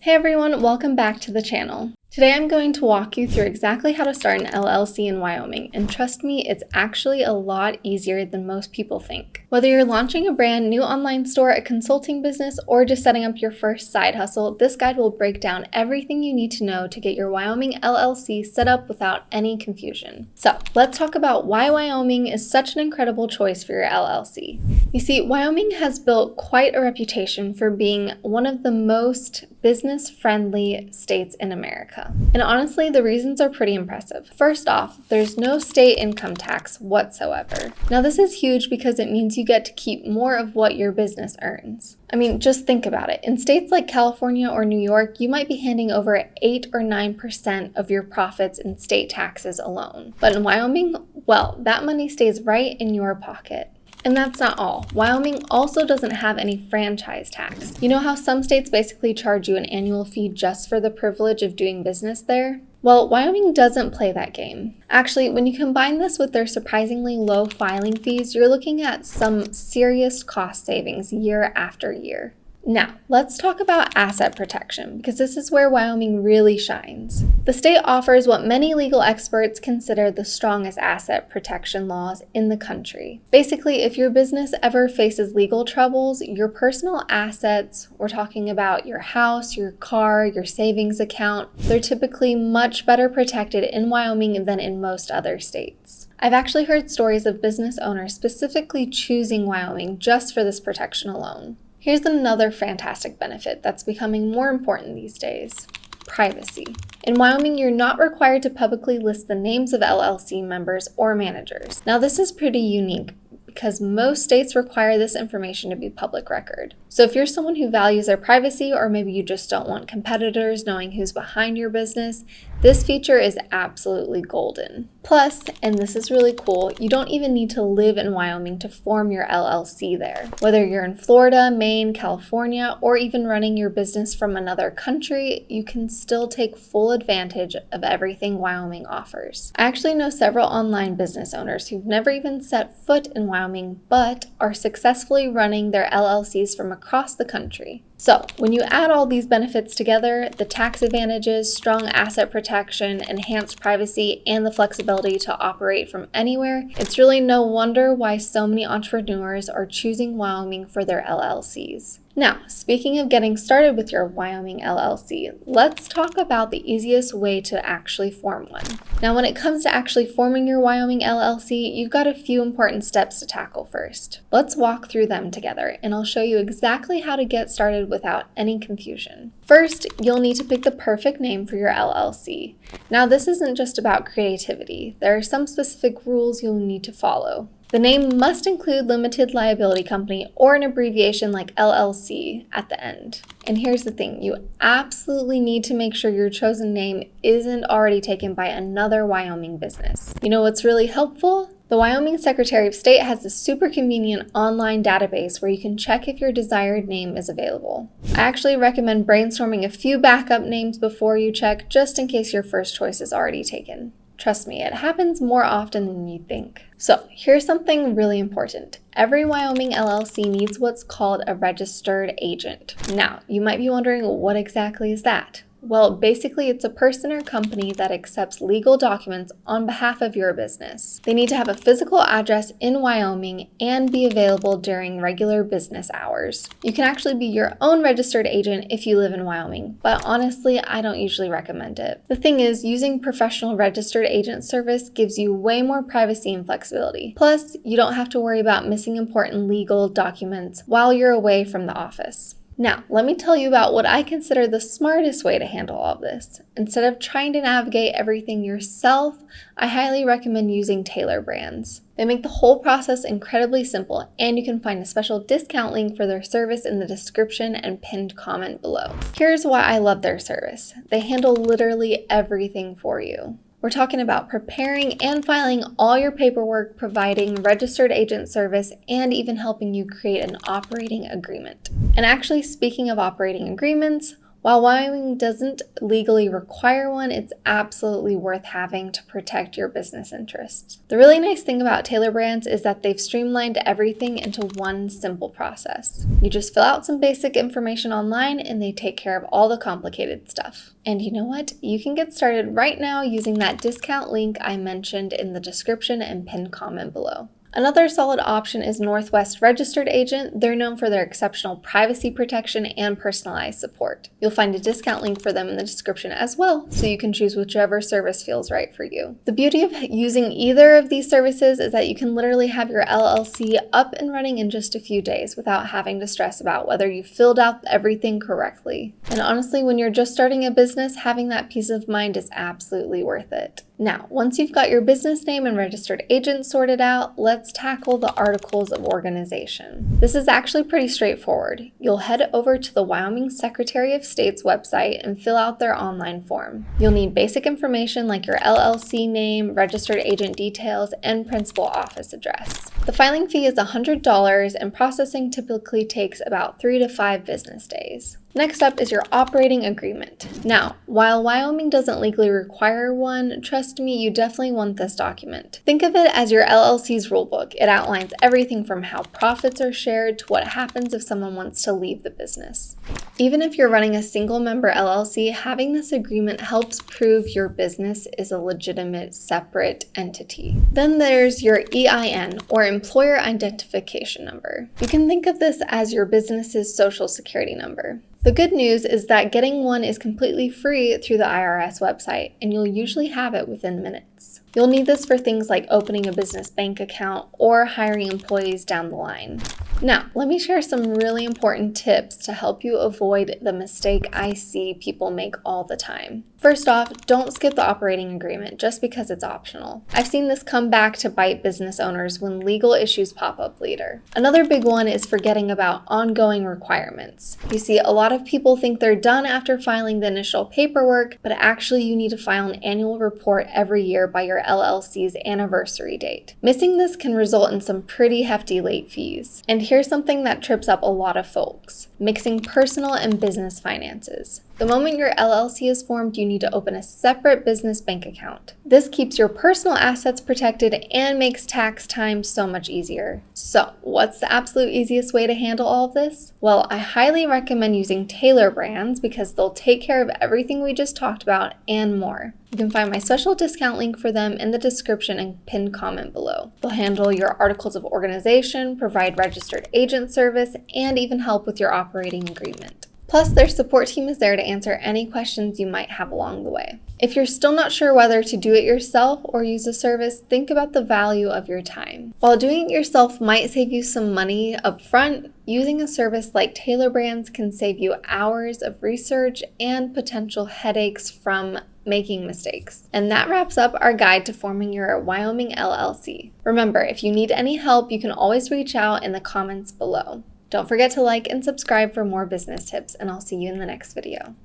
Hey everyone, welcome back to the channel. Today I'm going to walk you through exactly how to start an LLC in Wyoming, and trust me, it's actually a lot easier than most people think. Whether you're launching a brand new online store, a consulting business, or just setting up your first side hustle, this guide will break down everything you need to know to get your Wyoming LLC set up without any confusion. So let's talk about why Wyoming is such an incredible choice for your LLC. You see, Wyoming has built quite a reputation for being one of the most business-friendly states in America. And honestly, the reasons are pretty impressive. First off, there's no state income tax whatsoever. Now this is huge because it means you get to keep more of what your business earns. I mean, just think about it. In states like California or New York, you might be handing over 8 or 9% of your profits in state taxes alone. But in Wyoming, well, that money stays right in your pocket. And that's not all. Wyoming also doesn't have any franchise tax. You know how some states basically charge you an annual fee just for the privilege of doing business there? Well, Wyoming doesn't play that game. Actually, when you combine this with their surprisingly low filing fees, you're looking at some serious cost savings year after year. Now, let's talk about asset protection, because this is where Wyoming really shines. The state offers what many legal experts consider the strongest asset protection laws in the country. Basically, if your business ever faces legal troubles, your personal assets, we're talking about your house, your car, your savings account, they're typically much better protected in Wyoming than in most other states. I've actually heard stories of business owners specifically choosing Wyoming just for this protection alone. Here's another fantastic benefit that's becoming more important these days: privacy. In Wyoming, you're not required to publicly list the names of LLC members or managers. Now, this is pretty unique because most states require this information to be public record. So if you're someone who values their privacy, or maybe you just don't want competitors knowing who's behind your business, this feature is absolutely golden. Plus, and this is really cool, you don't even need to live in Wyoming to form your LLC there. Whether you're in Florida, Maine, California, or even running your business from another country, you can still take full advantage of everything Wyoming offers. I actually know several online business owners who've never even set foot in Wyoming, but are successfully running their LLCs from across the country. So when you add all these benefits together, the tax advantages, strong asset protection, enhanced privacy, and the flexibility to operate from anywhere, it's really no wonder why so many entrepreneurs are choosing Wyoming for their LLCs. Now, speaking of getting started with your Wyoming LLC, let's talk about the easiest way to actually form one. Now, when it comes to actually forming your Wyoming LLC, you've got a few important steps to tackle first. Let's walk through them together, and I'll show you exactly how to get started without any confusion. First, you'll need to pick the perfect name for your LLC. Now, this isn't just about creativity. There are some specific rules you'll need to follow. The name must include limited liability company or an abbreviation like LLC at the end. And here's the thing, you absolutely need to make sure your chosen name isn't already taken by another Wyoming business. You know what's really helpful? The Wyoming Secretary of State has a super convenient online database where you can check if your desired name is available. I actually recommend brainstorming a few backup names before you check, just in case your first choice is already taken. Trust me, it happens more often than you think. So here's something really important. Every Wyoming LLC needs what's called a registered agent. Now, you might be wondering, what exactly is that? Well, basically, it's a person or company that accepts legal documents on behalf of your business. They need to have a physical address in Wyoming and be available during regular business hours. You can actually be your own registered agent if you live in Wyoming, but honestly, I don't usually recommend it. The thing is, using professional registered agent service gives you way more privacy and flexibility. Plus, you don't have to worry about missing important legal documents while you're away from the office. Now, let me tell you about what I consider the smartest way to handle all of this. Instead of trying to navigate everything yourself, I highly recommend using Tailor Brands. They make the whole process incredibly simple, and you can find a special discount link for their service in the description and pinned comment below. Here's why I love their service. They handle literally everything for you. We're talking about preparing and filing all your paperwork, providing registered agent service, and even helping you create an operating agreement. And actually, speaking of operating agreements, While Wyoming doesn't legally require one, it's absolutely worth having to protect your business interests. The really nice thing about Tailor Brands is that they've streamlined everything into one simple process. You just fill out some basic information online and they take care of all the complicated stuff. And you know what? You can get started right now using that discount link I mentioned in the description and pinned comment below. Another solid option is Northwest Registered Agent. They're known for their exceptional privacy protection and personalized support. You'll find a discount link for them in the description as well, so you can choose whichever service feels right for you. The beauty of using either of these services is that you can literally have your LLC up and running in just a few days without having to stress about whether you filled out everything correctly. And honestly, when you're just starting a business, having that peace of mind is absolutely worth it. Now, once you've got your business name and registered agent sorted out, let's tackle the articles of organization. This is actually pretty straightforward. You'll head over to the Wyoming Secretary of State's website and fill out their online form. You'll need basic information like your LLC name, registered agent details, and principal office address. The filing fee is $100 and processing typically takes about 3 to 5 business days. Next up is your operating agreement. Now, while Wyoming doesn't legally require one, trust me, you definitely want this document. Think of it as your LLC's rulebook. It outlines everything from how profits are shared to what happens if someone wants to leave the business. Even if you're running a single member LLC, having this agreement helps prove your business is a legitimate separate entity. Then there's your EIN, or Employer Identification Number. You can think of this as your business's social security number. The good news is that getting one is completely free through the IRS website, and you'll usually have it within minutes. You'll need this for things like opening a business bank account or hiring employees down the line. Now, let me share some really important tips to help you avoid the mistake I see people make all the time. First off, don't skip the operating agreement just because it's optional. I've seen this come back to bite business owners when legal issues pop up later. Another big one is forgetting about ongoing requirements. You see, a lot of people think they're done after filing the initial paperwork, but actually you need to file an annual report every year by your LLC's anniversary date. Missing this can result in some pretty hefty late fees. And here's something that trips up a lot of folks: mixing personal and business finances. The moment your LLC is formed, you need to open a separate business bank account. This keeps your personal assets protected and makes tax time so much easier. So, what's the absolute easiest way to handle all of this? Well, I highly recommend using Tailor Brands because they'll take care of everything we just talked about and more. You can find my special discount link for them in the description and pinned comment below. They'll handle your articles of organization, provide registered agent service, and even help with your operating agreement. Plus, their support team is there to answer any questions you might have along the way. If you're still not sure whether to do it yourself or use a service, think about the value of your time. While doing it yourself might save you some money up front, using a service like Tailor Brands can save you hours of research and potential headaches from making mistakes. And that wraps up our guide to forming your Wyoming LLC. Remember, if you need any help, you can always reach out in the comments below. Don't forget to like and subscribe for more business tips, and I'll see you in the next video.